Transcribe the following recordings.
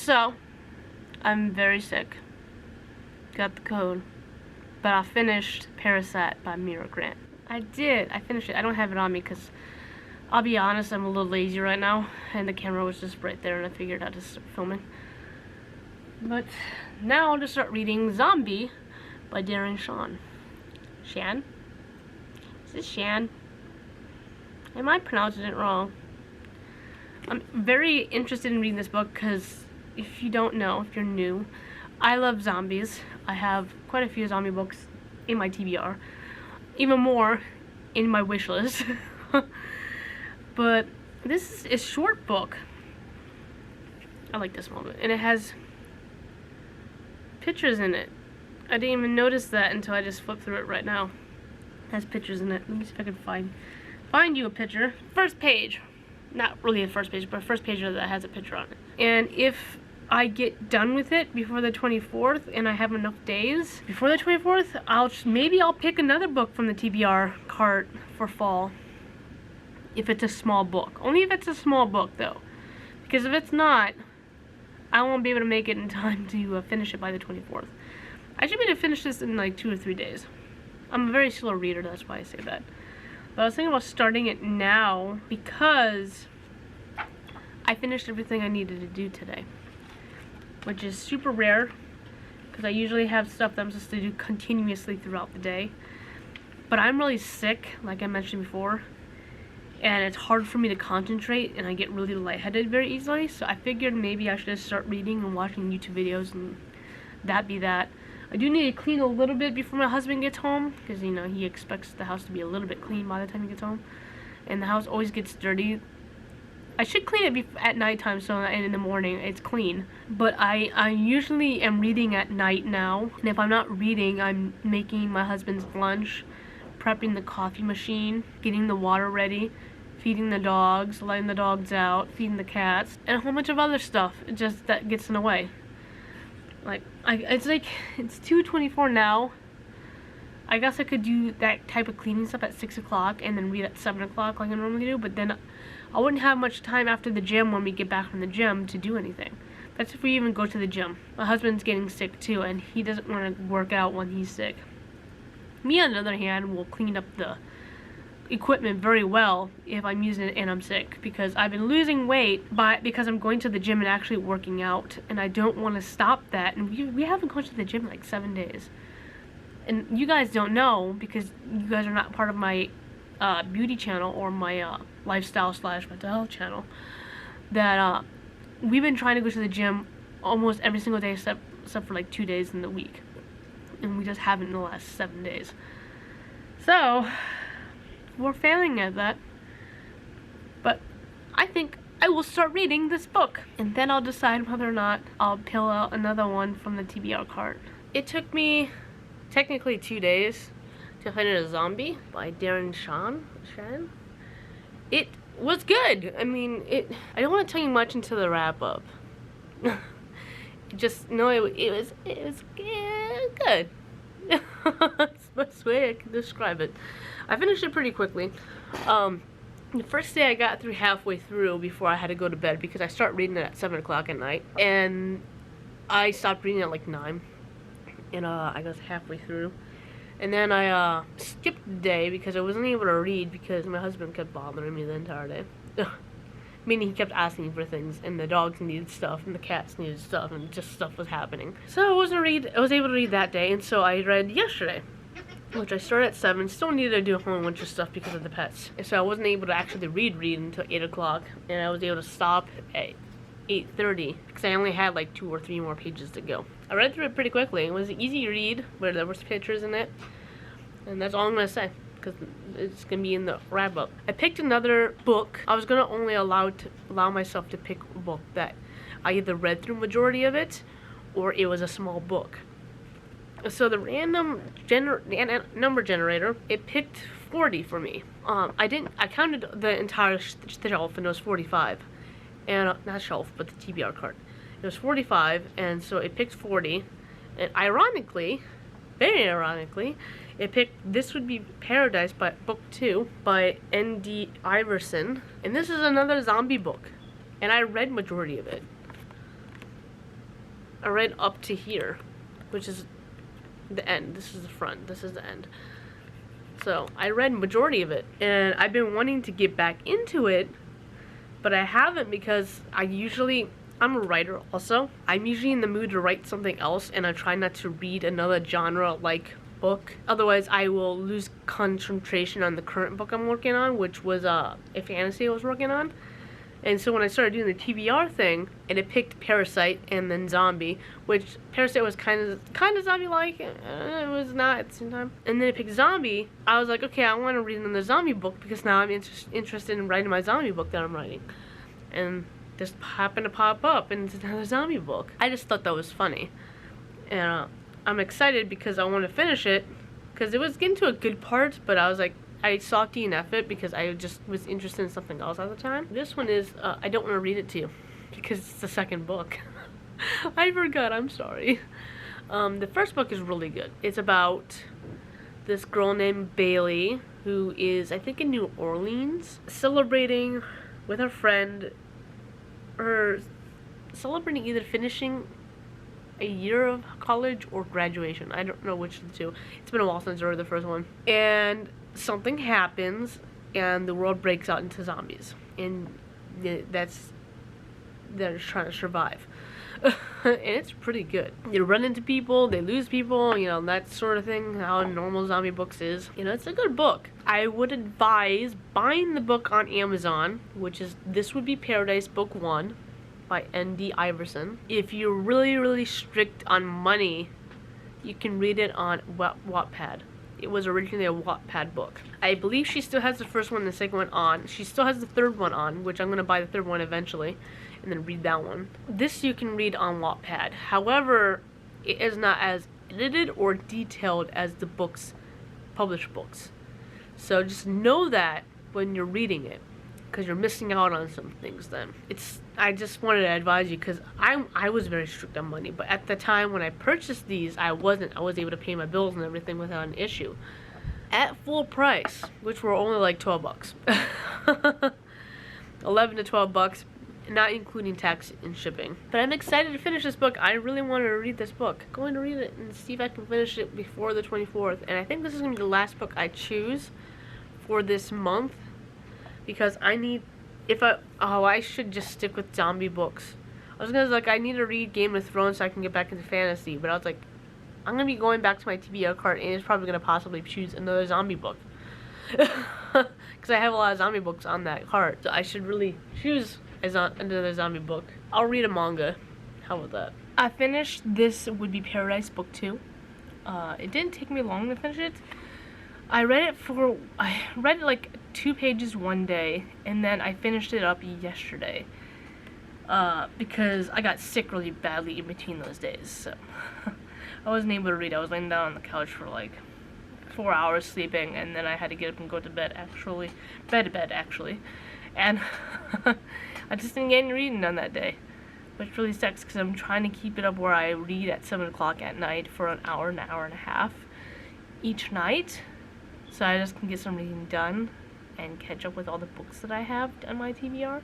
So, I'm very sick. Got the code. But I finished Parasite by Mira Grant. I did. I finished it. I don't have it on me because, I'll be honest, I'm a little lazy right now. And the camera was just right there and I figured I'd just start filming. But now I'll just start reading Zombie by Darren Shan. Shan? Is this Shan? Am I pronouncing it wrong? I'm very interested in reading this book because if you don't know, if you're new, I love zombies. I have quite a few zombie books in my TBR. Even more in my wish list. But this is a short book. I like this moment. And it has pictures in it. I didn't even notice that until I just flipped through it right now. It has pictures in it. Let me see if I can find you a picture. First page. Not really the first page, but first page that has a picture on it. And if I get done with it before the 24th and I have enough days before the 24th, maybe I'll pick another book from the TBR cart for fall. If it's a small book. Only if it's a small book though. Because if it's not, I won't be able to make it in time to finish it by the 24th. I should be able to finish this in like 2 or 3 days. I'm a very slow reader, that's why I say that. But I was thinking about starting it now because I finished everything I needed to do today. Which is super rare because I usually have stuff that I'm supposed to do continuously throughout the day. But I'm really sick, like I mentioned before. And it's hard for me to concentrate and I get really lightheaded very easily. So I figured maybe I should just start reading and watching YouTube videos and that be that. I do need to clean a little bit before my husband gets home because, you know, he expects the house to be a little bit clean by the time he gets home. And the house always gets dirty. I should clean it at nighttime so and in the morning it's clean. But I usually am reading at night now. And if I'm not reading, I'm making my husband's lunch, prepping the coffee machine, getting the water ready, feeding the dogs, letting the dogs out, feeding the cats, and a whole bunch of other stuff just that gets in the way. Like, it's 2:24 now. I guess I could do that type of cleaning stuff at 6 o'clock and then read at 7 o'clock like I normally do, but then I wouldn't have much time after the gym when we get back from the gym to do anything. That's if we even go to the gym. My husband's getting sick too and he doesn't want to work out when he's sick. Me, on the other hand, will clean up the equipment very well if I'm using it and I'm sick because I've been losing weight because I'm going to the gym and actually working out and I don't want to stop that. And we haven't gone to the gym in like 7 days. And you guys don't know because you guys are not part of my beauty channel or my lifestyle / mental health channel that we've been trying to go to the gym almost every single day except for like 2 days in the week. And we just haven't in the last 7 days. So, we're failing at that. But I think I will start reading this book. And then I'll decide whether or not I'll peel out another one from the TBR cart. It took me technically 2 days to finish Zombie by Darren Shan. It was good. I mean, I don't want to tell you much until the wrap up. Just know it was good. That's the best way I can describe it. I finished it pretty quickly. The first day I got through halfway through before I had to go to bed because I start reading it at 7 o'clock at night and I stopped reading at like 9 and I got halfway through and then I skipped the day because I wasn't able to read because my husband kept bothering me the entire day. Meaning he kept asking for things and the dogs needed stuff and the cats needed stuff and just stuff was happening. So I was able to read that day and so I read yesterday, which I started at 7. Still needed to do a whole bunch of stuff because of the pets. And so I wasn't able to actually read until 8 o'clock and I was able to stop at 8:30 because I only had like 2 or 3 more pages to go. I read through it pretty quickly. It was an easy read where there was pictures in it. And that's all I'm going to say, because it's going to be in the wrap up. I picked another book. I was going to only allow myself to pick a book that I either read through majority of it, or it was a small book. So the random number generator, it picked 40 for me. I counted the entire shelf and it was 45. And, not shelf, but the TBR cart. It was 45, and so it picked 40. And ironically, very ironically, it picked This Would Be Paradise by Book 2 by N.D. Iverson. And this is another zombie book. And I read majority of it. I read up to here, which is the end. This is the front. This is the end. So I read majority of it, and I've been wanting to get back into it, but I haven't because I'm a writer also. I'm usually in the mood to write something else, and I try not to read another genre-like book. Otherwise, I will lose concentration on the current book I'm working on, which was a fantasy I was working on. And so when I started doing the TBR thing, and it picked Parasite and then Zombie, which Parasite was kind of zombie-like, it was not at the same time. And then it picked Zombie. I was like, okay, I want to read another zombie book because now I'm interested in writing my zombie book that I'm writing. And this happened to pop up, and it's another zombie book. I just thought that was funny. And I'm excited because I want to finish it, because it was getting to a good part, but I was like, I saw DNF it because I just was interested in something else at the time. This one is, I don't want to read it to you because it's the second book. I forgot, I'm sorry. The first book is really good. It's about this girl named Bailey who is, I think, in New Orleans, celebrating with her friend, or celebrating either finishing a year of college or graduation. I don't know which of the two. It's been a while since I read the first one. And something happens and the world breaks out into zombies, and they're trying to survive. And it's pretty good. They run into people, they lose people, you know, that sort of thing, how normal zombie books is. You know, it's a good book. I would advise buying the book on Amazon, which is This Would Be Paradise Book 1 by N.D. Iverson. If you're really, really strict on money, you can read it on Wattpad. It was originally a Wattpad book. I believe she still has the first one and the second one on. She still has the third one on, which I'm going to buy the third one eventually, and then read that one. This you can read on Wattpad. However, it is not as edited or detailed as the published books. So just know that when you're reading it, because you're missing out on some things then. I just wanted to advise you, because I was very strict on money, but at the time when I purchased these, I was able to pay my bills and everything without an issue. At full price, which were only like 12 bucks. 11 to 12 bucks, not including tax and shipping. But I'm excited to finish this book. I really wanted to read this book. I'm going to read it and see if I can finish it before the 24th. And I think this is going to be the last book I choose for this month, because I should just stick with zombie books. I was gonna like, I need to read Game of Thrones so I can get back into fantasy, but I was like, I'm gonna be going back to my TBR cart, and it's probably gonna possibly choose another zombie book. Because I have a lot of zombie books on that cart, so I should really choose another zombie book. I'll read a manga. How about that? I finished This Would Be Paradise Book 2. It didn't take me long to finish it. I read it like 2 pages one day, and then I finished it up yesterday. Because I got sick really badly in between those days, so I wasn't able to read. I was laying down on the couch for like 4 hours sleeping, and then I had to get up and go to bed actually. And I just didn't get any reading done that day, which really sucks because I'm trying to keep it up where I read at 7 o'clock at night for an hour and a half each night, so I just can get some reading done and catch up with all the books that I have on my TBR.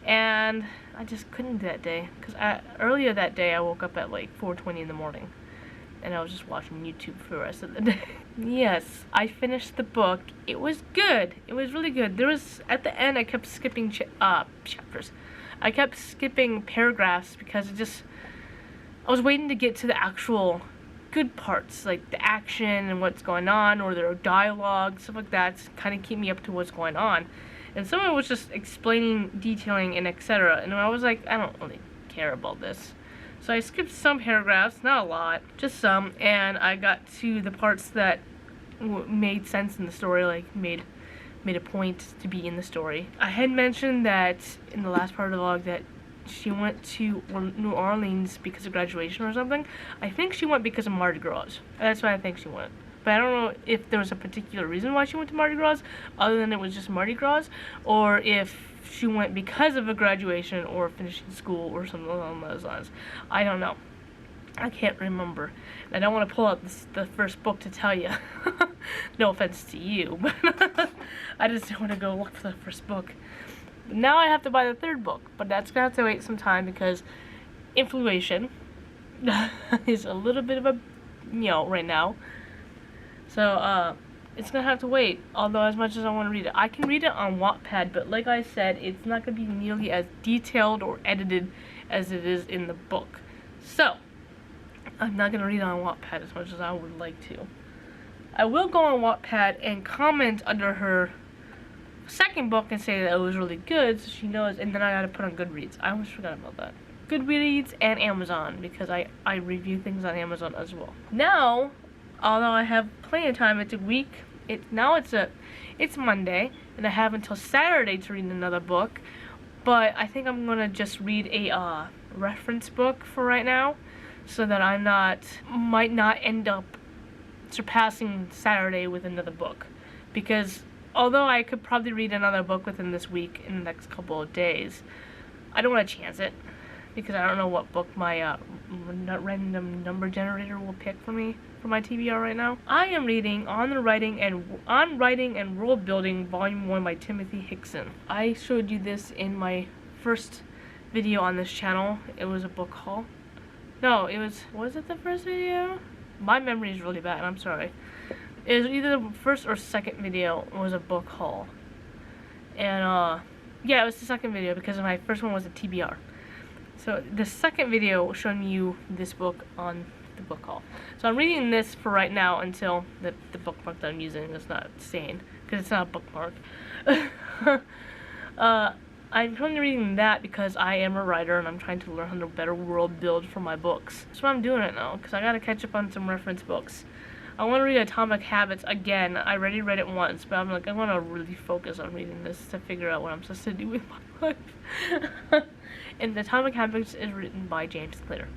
And I just couldn't that day, because earlier that day I woke up at like 4:20 in the morning, and I was just watching YouTube for the rest of the day. Yes, I finished the book. It was good. It was really good. There was, at the end, I kept skipping chapters. I kept skipping paragraphs because I was waiting to get to the actual good parts, like the action and what's going on, or their dialogue, stuff like that, to kind of keep me up to what's going on. And some of it was just explaining, detailing, and etc. And I was like, I don't really care about this. So I skipped some paragraphs, not a lot, just some, and I got to the parts that made sense in the story, like made a point to be in the story. I had mentioned that in the last part of the vlog that she went to New Orleans because of graduation or something. I think she went because of Mardi Gras. That's why I think she went. But I don't know if there was a particular reason why she went to Mardi Gras, other than it was just Mardi Gras, or if she went because of a graduation or finishing school or something along those lines. I don't know. I can't remember. I don't want to pull out the first book to tell you. No offense to you, but I just don't want to go look for the first book. But now I have to buy the third book, but that's going to have to wait some time because inflation, is a little bit of a, right now. So, it's gonna have to wait, although as much as I want to read it. I can read it on Wattpad, but like I said, it's not gonna be nearly as detailed or edited as it is in the book. So, I'm not gonna read it on Wattpad as much as I would like to. I will go on Wattpad and comment under her second book and say that it was really good, so she knows, and then I gotta put on Goodreads. I almost forgot about that. Goodreads and Amazon, because I review things on Amazon as well. Now, although I have plenty of time, it's a week. It's Monday, and I have until Saturday to read another book. But I think I'm gonna just read a reference book for right now, so that I might not end up surpassing Saturday with another book. Because although I could probably read another book within this week in the next couple of days, I don't want to chance it, because I don't know what book my random number generator will pick for me for my TBR right now. I am reading On Writing and World Building Volume 1 by Timothy Hickson. I showed you this in my first video on this channel. It was a book haul. No, was it the first video? My memory is really bad, I'm sorry. It was either the first or second video was a book haul. And yeah, it was the second video because my first one was a TBR. So the second video showing you this book on the book haul. So I'm reading this for right now until the bookmark that I'm using is not staying, because it's not a bookmark. I'm currently reading that because I am a writer and I'm trying to learn how to better world build for my books. That's what I'm doing right now, because I gotta catch up on some reference books. I want to read Atomic Habits again. I already read it once, but I'm like, I want to really focus on reading this to figure out what I'm supposed to do with my life. And Atomic Habits is written by James Clear.